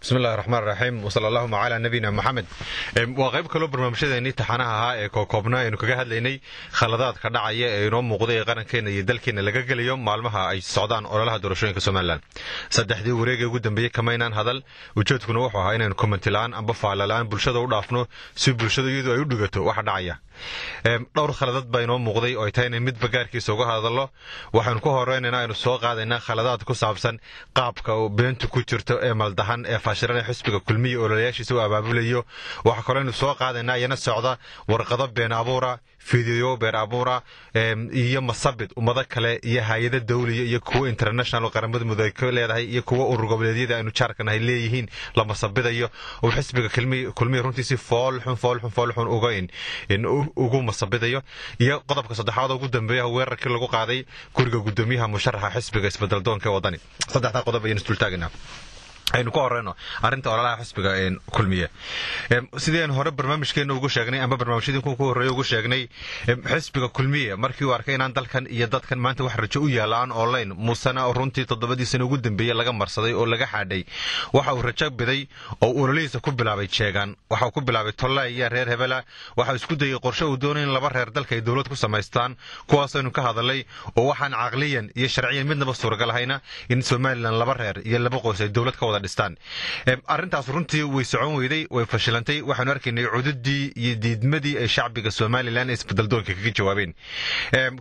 بسم الله الرحمن الرحيم وصلى الله على نبينا محمد وقيب كلو برنامجyadeeni taxanaha ahaa ee koobna aynu kaga hadlaynay khaladaadka dhacaya ee inoo muuqday qarankeena iyo dalkeena laga galiyo maalmaha ay socdaan ololaha doorashooyinka Soomaaliland saddexdii wareeg ee ugu dambeeyay kameynaan hadal ujeedkuna wuxuu ahaa inaan comment laan amba faalalaan bulshada u dhaafno si bulshada iyadu ay u dhigato waxa dhacaya dhowr khaladaad baa inoo muuqday oo ay tahay mid bagaarkiisa uga hadalo waxaan ku horeynaynaa inuu soo qaadayna khaladaad ku saabsan qaabka beentu ku jirto ee maldahan ee faashirana xisbiga kulmiye oo laleeyaashiisa u abaabulayo waxa kale inuu soo qaadaynaa yana socda warqado been abuura fiidiyoo been abuura iyo masabid ummado kale iyo hay'ado dawliye iyo kuwa international qaramada midoobay ka leedahay iyo kuwa urur goboleedyada aynu jaarkanahay leeyihiin la masabidayo oo xisbiga kulmiye runtiisi fool xun ugu masabidayo iyo qodobka saddexaad ugu dambeeya weerarkii lagu qaaday guriga gudoomiyaha musharaxa xisbiga isbedel doonka wadani saddexda qodob aynu isdul taagnaa aynu ku horeyno arinta ololaha xisbiga kulmiye sideen hore barnaamijkeena ugu sheegnay ama barnaamijyadii ku horeeyay ugu sheegnay xisbiga kulmiye markii uu arkay inaan dalkan iyo dadkan maanta wax rajo u yaalaan online musana runtii 7 sano ugu dambeeyay laga marsaday oo laga xaadhay waxa uu rajo biday oo ololihiisa ku bilaabay jeegan waxa uu ku bilaabay Tollay iyo reer Hebela waxa uu isku dayay qorshe uu doonay in laba reer dalka ay dawlad ku sameystaan kuwaas aynu ka hadalay oo waxaan aqliyan iyo sharciyan midnaba suuragal ahayna in Soomaaliland laba reer iyo laba qoys ay dawlad ka wada dhistaan arintaas runtii way socon weyday way fashilantay waxaan arkaynay cududii iyo diidmadii ay shacbiga Soomaaliland isbedel doonka kaga jawaabeen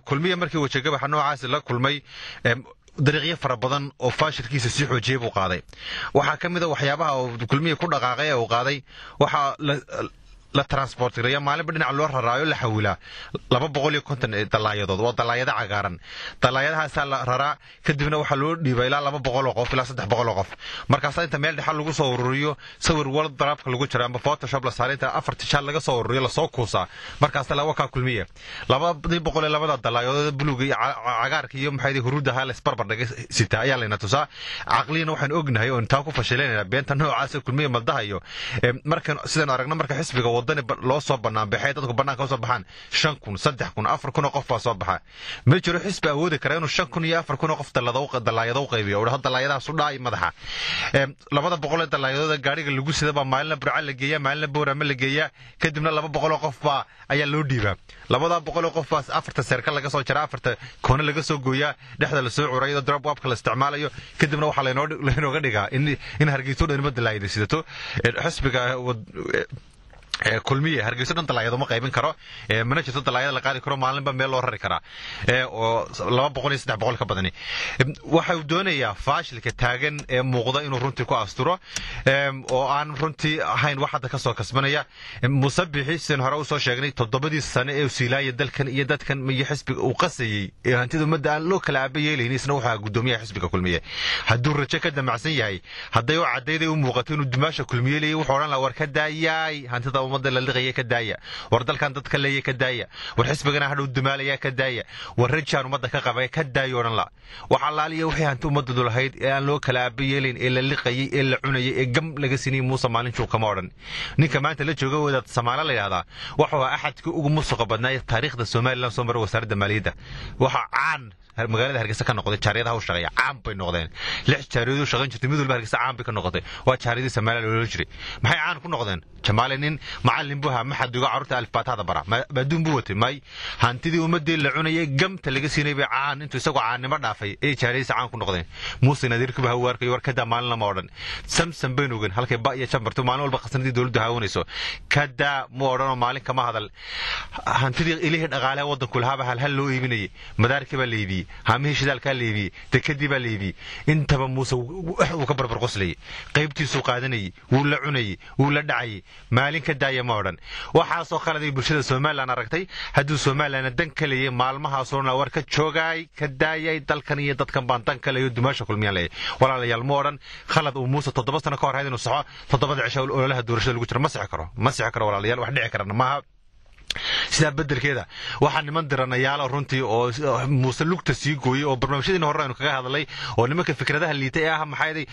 kulmiye markii wajiga waxa noocaas la kulmay dariiqyo fara badan oo faashilkiisa si xoojiyay buu qaaday waxa kamid ah waxyaabaha uu kulmiye ku dhaqaaqay oo qaaday waxa la transportireeyo maalinba dhinac loo raraayo la xawila 250 dalaayadood waa dalaayada cagaaran dalaayadahaas la raraa kadibna waxa loo dhiibay ilaa 200 qof ilaa 300 qof markaas inta meel dhaxal lagu soo ururiyo sawir wal daraabka lagu jiro ama photoshop la saarinta afar tishaal laga soo ururiyo la soo kuusa markaas la waka kulmiye 200 dalaayadood buluug iyo cagaarka iyo maxay huruudaha la isbarbar dhigay sita ayaa leena tusaa aqliina waxaan ognahay oo inta ku fashileynaa beenta noocaas kulmiye maldahayo markan sidaan aragna marka xisbiga wadani loo soo banaan baxay dadku banaanka soo baxaan 5,000 3,000 4,000 qof baa soo baxa ma jiro xisbi awoodi kara inuu 5,000 iyo 4,000 qof dalaayado u qaybiyo oo dalaayadaas u dhaay madaxa 200 dalaayadooda gaariga lagu sida baa maalin burca la geeyaa maalin boorama la geeyaa kadibna 200 qof baa ayaa loo dhiibaa 200 qof baa afarta circle laga soo jara afarta koona laga soo gooyaa dhexda la soo curaydo drop wapka la isticmaalayo kadibna waxa leenooga dhigaa in hargeyso dhanba dalaayada sidato xisbiga kulmiye hargeyso dhan dalaayado ma qaybin karo mana jirto dalaayada la qaadi karo maalinba meel loo rari kara oo 200 300 ka badani waxa uu doonayaa faashilka taagan ee muuqda inuu runtii ku asturo oo aan runtii ahayn wax hadda ka soo kasbanaya musabixi sin hore u soo sheegnay 7 sano ee siilaya dalkan iyo dadkan miyi xisbiga uu qasayay ee hantida umada aan loo kala aabayeelin isna waxa gudoomiyaha xisbiga kulmiye hadduu rajo ka damacsan yahay haday uu cadeeyay uu muuqato inuu dimaasha kulmiye leeyahay wuxuu oran la war ka daayay hantida umada la liqay ka daaya war dalkan dadka leeyahay ka daaya war xisbigana hadhow dumaalaya ka daaya war rajaan umada ka qabay ka daayo oran la waxa laaliyo wixii hantu umada lahayd ee aan loo kala aabayeelin ee la liqay ee la cunayay ee gam laga sinay Muuse maalintii kama oran ninka maanta la jooga wadaad Soomaaliya la yiraahdaa waxa waa axadkii ugu musuq badnaa taariikhda Soomaaliland soo maray wasaaradda maaliyadda waxa caan magaalada Hargeysa ka noqday jaariyadaha u shaqeeya caan bay noqdeen lix jaariyadu shaqeyn jirtay mid walba Hargeysa caan bay ka noqotay waa jaariyada Soomaaliya loo jiray maxay caan ku noqdeen jamaalinin macallin buha maxadiga carruurta alfaatada bara baadun buu watay may hantidii ummadii la cunayay gamta laga siinay bay caan intuu isagoo caanimo dhaafay ee jaariyada caan ku noqdeen Muuse Nadiirku baa warkay war kada maalin lama oran samsam beenugan halkay ba iyo chambartu maalin walba qasnadii dawladdu haawanayso kada ma oran maalin kama hadal hantidii ilaahay dhaqaalaha wadanku lahaaba hal loo iibinayay madaarkii baa leeyay هامي شدال كالليبي تكدي بالليبي انت بموسى وكبر برقصلي قيبتي سوقادني ولا عني ولا دعي مالين كدايه مودن waxaasoo khaladii bulshada Soomaaliland aragtay haduu Soomaaliland dan kaliye maalmaha soona warka joogay kadaayay dalkan iyo dadkan baan dan kaliye dumaasha kulmiyay walaalayaal moodan khalad uu Muuse 7 sano ka hor hayeen saxo 7 cisho ololaha doorashada lagu jiro ma sixi karo walaalayaal wax dhici karana maaha sidaa bedelkeeda waxaa niman diranayaal runtii oo muuse lugta sii gooyey oo barnaamijyadiina hore aynu kaga hadalay oo nimanka fikradaha liitay ee maxay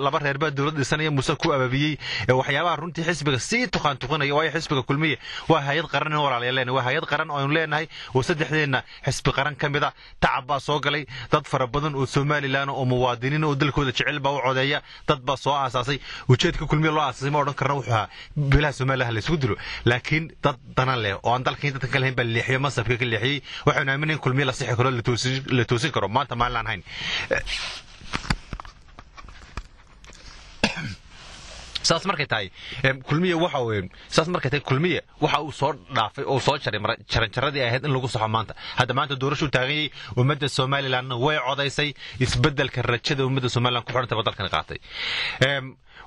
laba reer baa dowlad dhisanaya muuse ku ababiyey waxyaabaha runtii xisbiga sii tuqanaya waayo xisbiga kulmiye waa hay'ad qaran oo walaalayaal waa hay'ad qaran oo aynu leenahay oo saddexdeena xisbi qaran kamida tacab baa soo galay dad fara badan oo Soomaaliland oo muwaadiniin oo dalkooda jecel baa u codeeya dad baa soo aasaasay ujeedka kulmiye loo aasaasay ma odhan karno wuxuu bilaha Soomaaliland la isku dilo laakiin dad danan leh oo aan dalkeen dadka kale baa leexiyo masabka ka leexiyay waxaan aaminay kulmiye la sixi karo la toosin karo maanta ma laan hayn saas markay tahay kulmiye waxa uu soo dhaafay oo soo jaranjaradii ahayd in lagu saxo maanta hadda maanta doorasho taagay ummadda Soomaaliland way codaysay isbedelka rajada ummadda Soomaaliland ku xirantay dalkan qaatay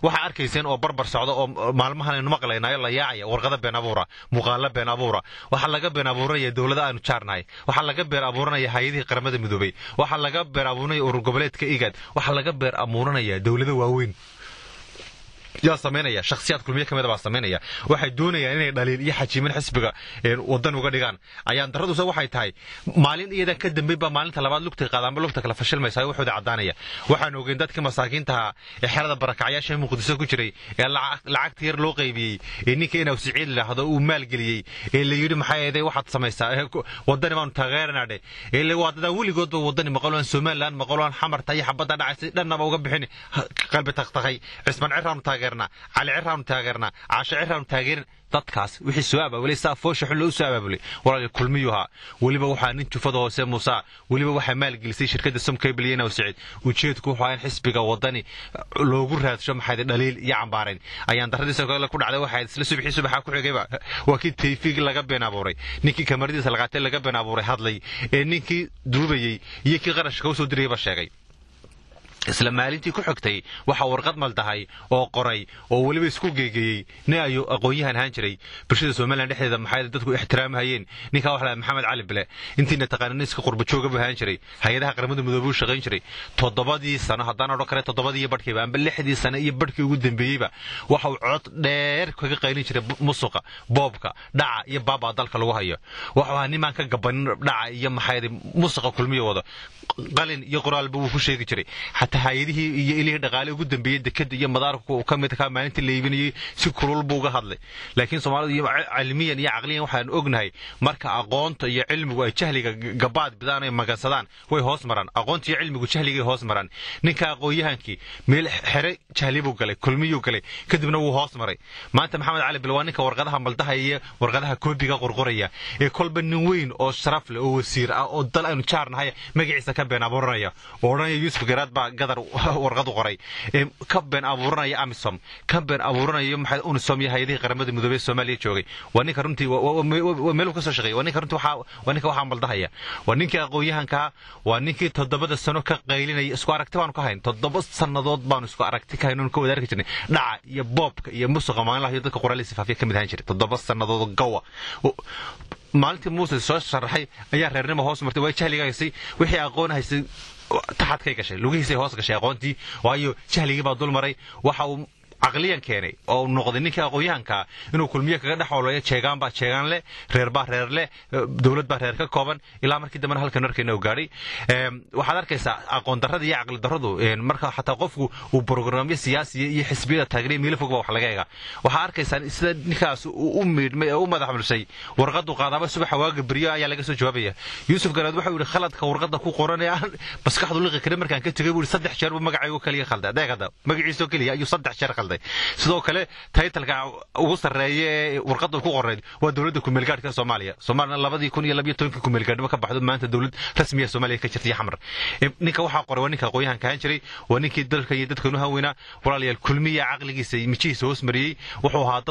waxa arkayseen oo barbar socdo oo maalmahan aynu maqlaynaayo la yaacaya warqada been abuura muuqaala been abuura waxa laga been abuuranaya dawladda aanu jaarnahay waxa laga been abuuranaya hay'adaha qaramada midoobay waxa laga been abuuranaya urur goboleedka IGAD waxa laga been abuuranaya dawladda waaweyn يا سمينيا شخصيات كل مية كم هذا سمينيا واحد دوني يعني دليل يحكي من حسبك وضن وقديان أيان تردو سوى واحد هاي مالين إذا كدم بيبا مالين تلابد لقطة قدام بلقطة كلا فشل ما يسوي واحد عدانية واحد وجندات كمساكين تها حرد بركعيا شيء مقدسة كشري العك كثير لقي بي إني كنا وسعيد له هذا ومال قلي اللي يريد محيا ذي واحد سميسا وضن ما نتغير نادي اللي واحد ولي قد وضن مقالون سومال لان مقالون حمر تاي حبة أنا عايز لأن ما وجب حين قلب تختخي اسمع عرام على عرام تاجرنا عاش عرام تاجرين dadkaas wixii su'aaba wali saafoosh xullo u saababulay walaal kulmiyuha waliba waxaan intu fado hoose Musa waliba waxa maal gelisay shirkadda Somcable iyo Saciid ujeedku waxa in xisbiga wadani loogu raadsho maxay dhaliil iyo cambaareen ayaan daradiisa kale ku dhacday waxa isla subaxa ku xigayba waa kii TV laga been abuuray ninkii kamaradiisa laga qaatay laga been abuuray hadlay ee ninkii duubayay iyo kii qarashka u soo dirayba sheegay isla maalintii ku xigtay waxa warqad maldahay oo qoray oo waliba isku geegayay naayo aqoonyahan ahaan jiray bulshada Soomaaliland dhexdeeda maxay dadku ixtiraamahayeen ninka waxa Maxamed Cali Bile intiina taqaanay iska qurba jooga ahaan jiray hay'adaha qaramada midoobay u shaqeyn jiray 7 sano hadaan odhan kare 7 badhkiiba amba 6 sano iyo badhkii ugu dambeeyayba waxa uu cod dheer kaga qaylin jiray musuqa boobka dhaca iyo baaba dalka lagu hayo waxa niman ka gaban dhaca iyo maxay musuqa kulmiye wada qalin iyo qoraal buu ku sheegi jiray hay'adihii iyo ilaahay dhaqaale ugu dambeeyay dekada iyo madaarku uu kamid ka maalintii leebinayay si kulul buu uga hadlay laakiin Soomaalidu iyo cilmiyan iyo aqliyan waxaan ognahay marka aqoonta iyo cilmigu ay jahliga gabaad bidaanay magasadaan way hoos maraan aqoonta iyo cilmigu jahliga hoos maraan ninka aqoonyahankii meel xire jahli buu galay kulmiyo galay kadibna wuu hoos maray maanta Maxamed Cali Bilwaan ninka warqadaha maldaha iyo warqadaha koobiga qorqoraya ee kolba nin weyn oo sharaf leh oo wasiir ah oo dal aanu jaarnahay magaciisa ka been abuuranaya oranaya Yusuf Garaad baa warqadu qoray ka been abuuranaya Amisom ka been abuuranaya maxay UNISOM iyo hay'adaha qaramada midoobay Soomaaliya joogay waa ninka runtii meel ka soo shaqeeyay waa ninka runtii waxa maldahaya waa ninka aqoonyahanka waa ninkii 7 sano ka qaylinay isku aragti baan ka hayn 7 sanadood baan isku aragti ka hayn ka wadaarka jirnay dhaca iyo boobka iyo musuqa maalinlaha iyo dadka qoraalisa faafiya kamid ahaan jiray 7 sanadood gawa maalintii Muuse soo sharaxay ayaa reernimo hoos martay way jahligaysay wixii aqoon haysay taxad ka gashay lugihiisa hoos gashay aqoontii waayo jahligii baa dul maray waxa uu aqliyan keenay oo noqday ninka aqoonyahanka inuu kulmiye kaga dhaxoolayo jeegaan leh reer leh dawlad baa reer ka kooban ilaa markii dambe halkan markayna u gaaray waxaad arkaysaa aqoon darrada iyo aqli darradu marka xataa qofku uu barnaamijyo siyaasi iyo xisbiyada taageeray meel fog wax laga eega waxa arkaysaa sida ninkaas uu meedmay oo madax mulshay warqadu qaadaba subax waaga bariyo ayaa laga soo jawaabaya Yusuf Garaad waxa uu yiri khaladka warqada ku qoranaya maskaxdu liqi kale markaan ka tagay uu 3 jeer magacaygu kaliya khalday adeegada magaciisa kaliya ayuu 3 jeer khalday sidoo kale taytalka ugu sareeyay warqadu ku qorayd waa dawladda ku meelgaadhka Soomaaliya 2012 ku meelgaadhimo ka baxdo maanta dawlad rasmi ah Soomaaliya ka jirtay xamar ninka waxa qoray waa ninka aqoonyahanka ahaan jiray waa ninkii dalka iyo dadka inuu haweenaa walaalayaal kulmiye aqligiisa mijiisa hoos mariyay wuxuu ahaa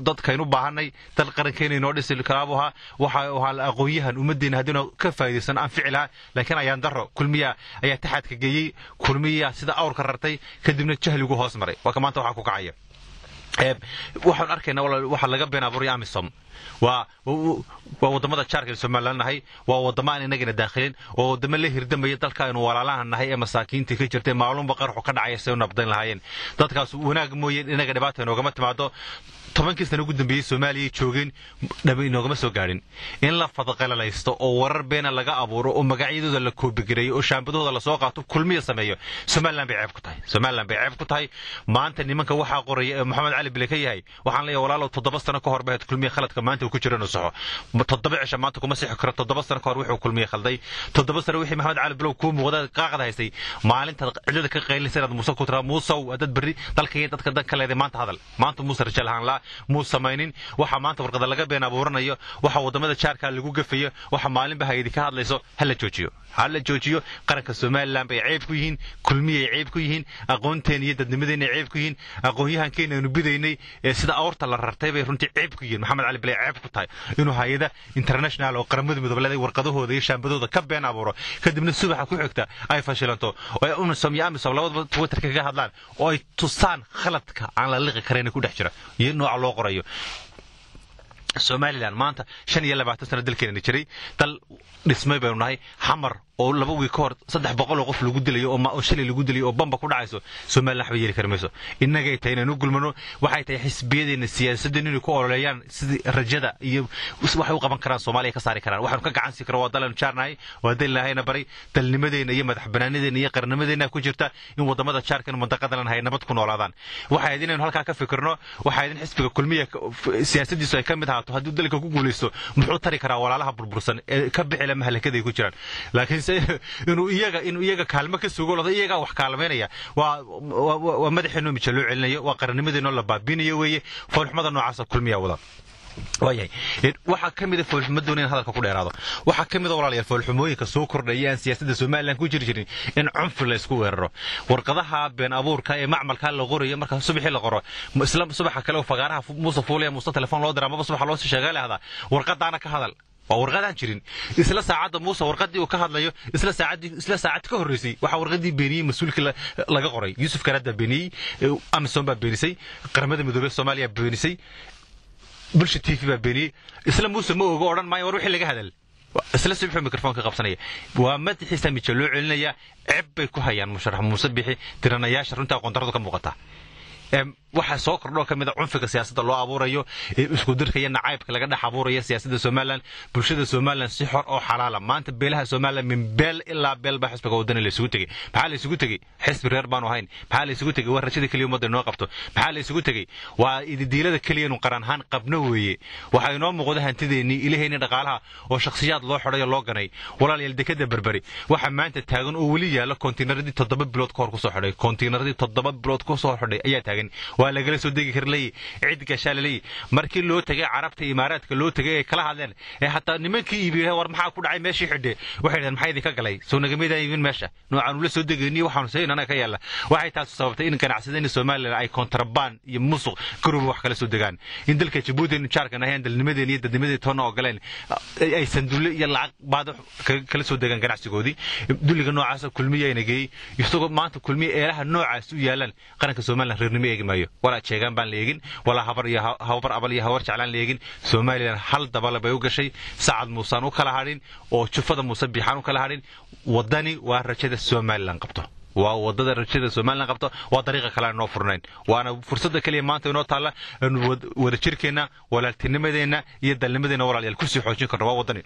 dadka inuu baahanay dal qarankeena inoo dhisay karaabaha waxa aqoonyahan ummadeena hadina ka faa'iideysan aan ficilaa laakiin ayaan daro kulmiye ayaa taxadka geeyay kulmiye sida awrka rartay kadibna jahligu hoos maray waa maanta waxa ku kacay waxaan arkaynaa waxa laga been abuuray Amisom waa wadamada jaarka Soomaaliland nahay waa wadamo inaga daakhileen oo wadamo la hirdamay dalka inuu walaalahan nahay ee masaakiinta ka jirtay maalmo baqar ka dhacay soo nabdan lahaayeen dadkaas wanaag mooyeen inaga dhibaato inooga timaado tobankii sano ugu dambeeyay Soomaaliya joogeen dhabi noogama soo gaarin in la fadqalaysto oo warar beena laga abuuro oo magacyadooda la koobigareeyo oo shaambadooda la soo qaato kulmiye sameeyo Soomaaliland bay ceeb ku tahay maanta nimanka waxa qoraya Maxamed Cali Bile ka yahay waxaan leeyahay walaalo 7 sano ka hor baa kulmiye khaladka maanta uu ku jiro saxo 7 cisho maanta kuma sii karo 7 sano ka hor wuxuu kulmiye khalday 7 sano wixii Maxamed Cali Bile ku muuqda qaaqad haystay maalinta cidada ka qaylinaysa Muuse ku tira Muuse dad bari dalka iyo dadka dan kale maanta hadal maanta Muuse rajal haan la Muuse samaynin waxa maanta warqada laga been abuuranayo waxa wadamada jaarka lagu gafayo waxa maalin ba hay'adi ka hadlayso hala joojiyo qaranka Soomaaliland bay ceeb ku yihiin kulmiye ceeb ku yihiin aqoonteen iyo dadnimadeena ceeb ku yihiin aqoonyahankeena inuu bidaynay sida awrta la rartay bay runtii ceeb ku yihiin Maxamed Cali Bile ceeb ku tahay inuu hay'ada international oo qaramada midoobay warqadahooda iyo shaambadooda ka been abuuro kadibna subaxa ku xigta ay fashilanto oo una Soomaaliya labadaba Twitter kaga hadlaan oo ay tusaan khaladka aan la liqi karin ku dhex jira iyo nooc loo qorayo Soomaaliland maanta 25 sano dalkeena jiray dal dhismay baynu nahay xamar oo 2 wiil ka hor 300 qof lagu dilayo oo shilay lagu dilayo oo bamba ku dhacayso Soomaaliland waxba yeeli karmayso inaga ay tahay inuu gulmano waxay tahay xisbiyadeena siyaasadda inay ku ololeeyaan sidii rajada iyo waxay u qaban karaan Soomaaliya ka saari karaan waxaan ka gacan si karo wadalan jaarnay wadalahayna bari dalnimadeena iyo madax banaanideena iyo qarnimadeena ku jirta in wadamada jaarkan mandaqadan hay nabad ku noolaadaan waxay idin halka ka fikirno waxay idin xisbiga kulmiye siyaasadiisu ay ka mid ahaato haduu dalka ku guuleysto muxuu tari karaa walaalaha burbursan ka bixila mahalakada ay ku jiraan laakiin inuu iyaga kaalmo ka sugo lada iyaga wax kaalmeynaya waa madaxeenu mijalo celinayo waa qarnimadeena la baabinayo weeye foolxumada noocaas kulmiya wada waayay waxa kamid ah foolxumadoon in hadalka ku dheeraado waxa kamid ah walaalayaal foolxumooyinka soo kordhayaan siyaasadda Soomaaliland ku jirin in cunfi la isku weeraro warqadaha been abuurka ee macmalka la qorayo marka subaxii la qoro isla subaxa kale oo fagaaraha Muuse Fuulay Muuse telefoon loo diraa ama subaxa loo sii sheegay lahada warqadaana ka hadal warqadaan jirin isla saacada Muuse warqadii uu ka hadlayo isla saacad ka horeysay waxa warqadii beeniyay mas'uulka laga qoray Yusuf Karada beeniyay Amazon baa beenisay qaramada midoobay Soomaaliya beenisay bulsho TV baa beeniyay isla Muuse ma oga oran maayo war wixii laga hadal isla sibxu mikrofoonka qabsanaya waa madaxiisa mijalo celinaya ceeb bay ku hayaan musharax Muuse bixi tiranayaasha runta aqoontaradu ka muuqata waxa soo kordho kamid ah cunfiga siyaasadda loo abuurayo isku dirka iyo nacaybka laga dhax abuurayo siyaasadda Soomaaliland bulshada Soomaaliland si xor oo xalaal maanta beelaha Soomaaliland min beel ilaa beel ba xisbiga wadana la isugu tagay maxaa la isugu tagay xisbi reer baan ahayn maxaa la isugu tagay war rajada kaliya umada noo qabto maxaa la isugu tagay waa ididiilada kaliya inuu qaran ahaan qabno weeye waxa inoo muuqda hantideeni ilaaheena dhaqaalaha oo shakhsiyaad loo xoreeyo loo ganay walaalayaal dekada berberi waxa maanta taagan oo wali yaala konteenaradii 7 bilood ka hor ku soo xidhay konteenaradii 7 bilood ku soo xidhay ayaa taagan waa laga soo degi karlay cid gashalay markii loo tagay Carabta Imaaraadka loo tagay kala hadleen hatta nimankii iibiyay war maxaa ku dhacay meeshii xidhe waxay dhaheen maxay idinka galay soo nagamida iibin meesha noocan ula soo degeeyay waxaan saynana ka yaala waxay taas sababtay in ganacsadeen Soomaaliland ay kontraband iyo musuq garow wax kala soo degaan in dalka Djibouti in jaarkan ay dalnimadeena iyo dadnimadii toona oo galeen ay sanduulle iyo lacag baad kala soo degaan ganacsigoodii duliga noocaas kulmiye ay nagay isagoo maanta kulmiye eelaha noocaas u yaalan qaranka Soomaaliland reernimo eegmayo wala sheegan baan leegin wala habar abal iyo hawar jeclaan leegin Soomaaliland hal dabal bay u gashay Saacad Muuse oo kala harin oo jufada Muuse bixaan oo kala harin wadani waa rajada Soomaaliland qabto waa wadada rajada Soomaaliland qabto waa dariiqa kale noo furnayn waana fursada kaliya maanta inoo taala wada jirkeena walaaltinimadeena iyo dalnimadeena walaalayaal ku sii xoojin karno waa wadani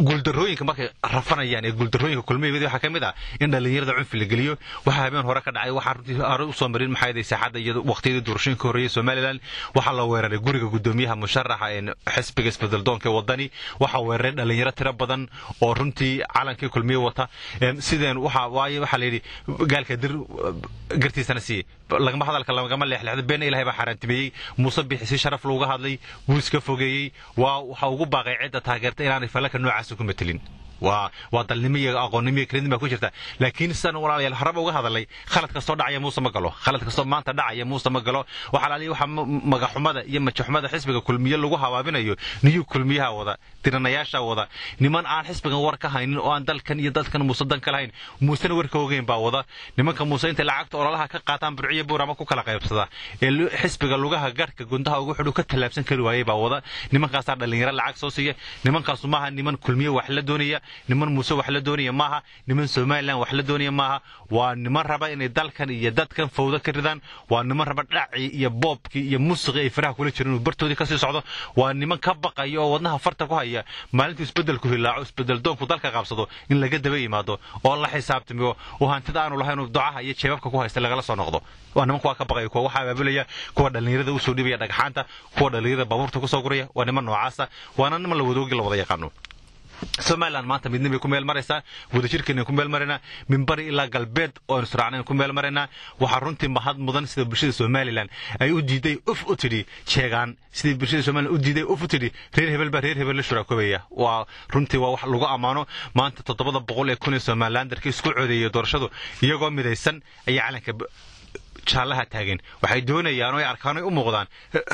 guuldarooyinka markay rafanayaan ee guuldarooyinka kulmeeyada waxa kamid ah in dhalinyarada cunfi la geliyo waxa habeen hore ka dhacay waxa runtii hore u soo marin maxay saacada iyo waqtiyada doorashooyinka horeeyay Soomaaliland waxa la weeraray guriga gudoomiyaha musharaxa ee xisbiga isbedel doonka wadani waxa weeraray dhalinyaro tiro badan oo runtii calankii kulmiye wata sideen waxa la yiri gaalka dir gartiisana si lagama hadalka lagama leexleexdo been Ilaahay ba xarantimiyay Muuse bixi sharaf looga hadlay buuska fogeeyay waxa ugu baaqay cid taageerta inaan falaka noocaas ku metelin waa dalnimiga aqoonnimiga kaleedma ku jirta laakiin san walaalayaal harab uga hadalay khalad ka soo dhacaya Muuse ma galo khalad ka soo maanta dhacaya Muuse ma galo waxa la waxa magaxumada iyo majaxumada xisbiga kulmiye lagu hawaabinayo niyu kulmiyaha wada tiranayaasha wada niman aan xisbigan war ka haynin oo aan dalkan iyo dadkan Muuse dan kala hayn Muuse warka ogeyn baa wada nimanka Muuse inta lacagta ololaha ka qaataan burciye buurama ku kala qaybsada ee xisbiga lugaha garka gundaha ugu xidhu ka talaabsan kari waayay baa wada nimankaas dhalinyaro lacag soo siiya nimankaas maaha niman kulmiye wax la doonaya niman muuse wax la doonaya maaha niman Soomaaliland wax la doonaya maaha waa niman raba inay dalkan iyo dadkan fawda ka ridaan waa niman raba dhaci iyo boobki iyo musiqi ay faraha kula jireen bartoodii ka sii socdo waa niman ka baqayo oo wadnaha farta ku haya maalintii isbedelku hilaaco isbedel doonku dalka qabsado in laga daba yimaado oo la xisaabtamiyo oo hantida aanu lahayn ducaha iyo jeebabka ku haysta laga soo noqdo waa niman kuwa ka baqayo kuwa waxa abaabulaya kuwa dhalinyarada u soo dhibaya dhagxaanta kuwa dhalinyarada baabuurta ku soo guraya waa niman noocaas waana niman la wadoogi la wada yaqaano Somaliland maanta midnimo ku meel maraysa wadajirkeena ku meel marayna minbari ilaa galbeed oo israacnaan ku meel marayna waxa runtii mahad mudan sida bulshada Somaliland ay u diiday u tiri sheegan sida bulshada Somaliland u diiday u tiri reer hebel la shuraakoobeeya waa runtii waa wax lagu amaano maanta 700 kun Somaliland darkii isku codeeyay doorashadu iyagoo midaysan ay calanka jaalaha taagan waxay doonayaan oo ay arkaan u muuqdaan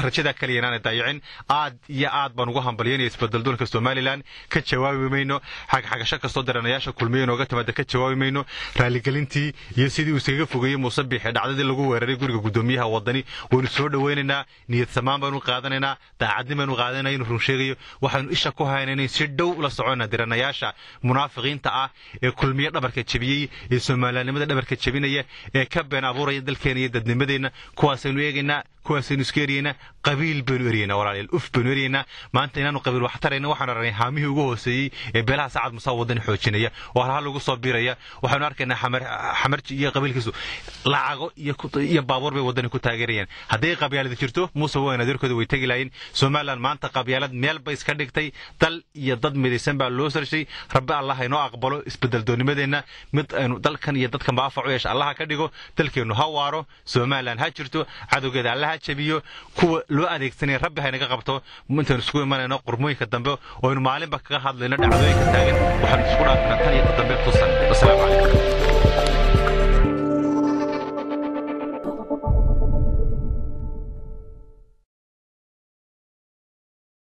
rajada kaliya inaan daayicin aad iyo aad baan ugu hambalyeynay isbedel doonka Somaliland ka jawaabi mayno xagasho kasto daranayaasha kulmiyeen oo gatamada ka jawaabi mayno raali galintii iyo sidii uu isaga fogeeyay Muuse Biixi dhacdadii lagu weeraray guriga gudoomiyaha wadani waynu soo dhaweynaynaa niyad samaan baanu qaadanaynaa daacadnimo qaadanaynaa run sheegayo waxaanu isha ku haynaynay si dhow la soconaa daranayaasha munaafiqiinta ah ee kulmiye dhabarka jabiyay ee Somalilandnimada dhabarka jabinaya ee ka been abuuraya dalkeena dadnimadeena kuwaasaynu eegaynaa kuwaasaynu iskeeriyayna qabiil baynu eriyayna walaalyaal baynu eriyayna maanta inaanu qabiil wax tarayna waxaan aragnay haamihii ugu hooseeyay ee beelaha Saacad Muuse wadani xoojinaya oo hal lagu soo biiraya waxaanu arkaynaa xamarji iyo qabiilkiisu lacago iyo baabuur bay wadani ku taageerayaan haddii qabyaalad jirto Muuse waa adeerkooda way tagi laayeen Somaliland maanta qabyaalad meel bay iska dhigtay dal iyo dad midaysan baa loo sarshay rabbi Allah inoo aqbalo isbedel doonimadeena mid aynu dalkan iyo dadkan baafaco yeesho Allah ka dhigo dalkeenu ha waaro Somaliland ha jirto cadowgeeda Allah ha jabiyo kuwa loo adeegsanay rabbi ha inaga qabto intaan isku imanayno qurmooyinka dambe oo aynu maalinba kaga hadlayno dhacdooyinka taagan waxaan isku dhaafnaa tan iyo dambe tusan. Assalaamu calaykum.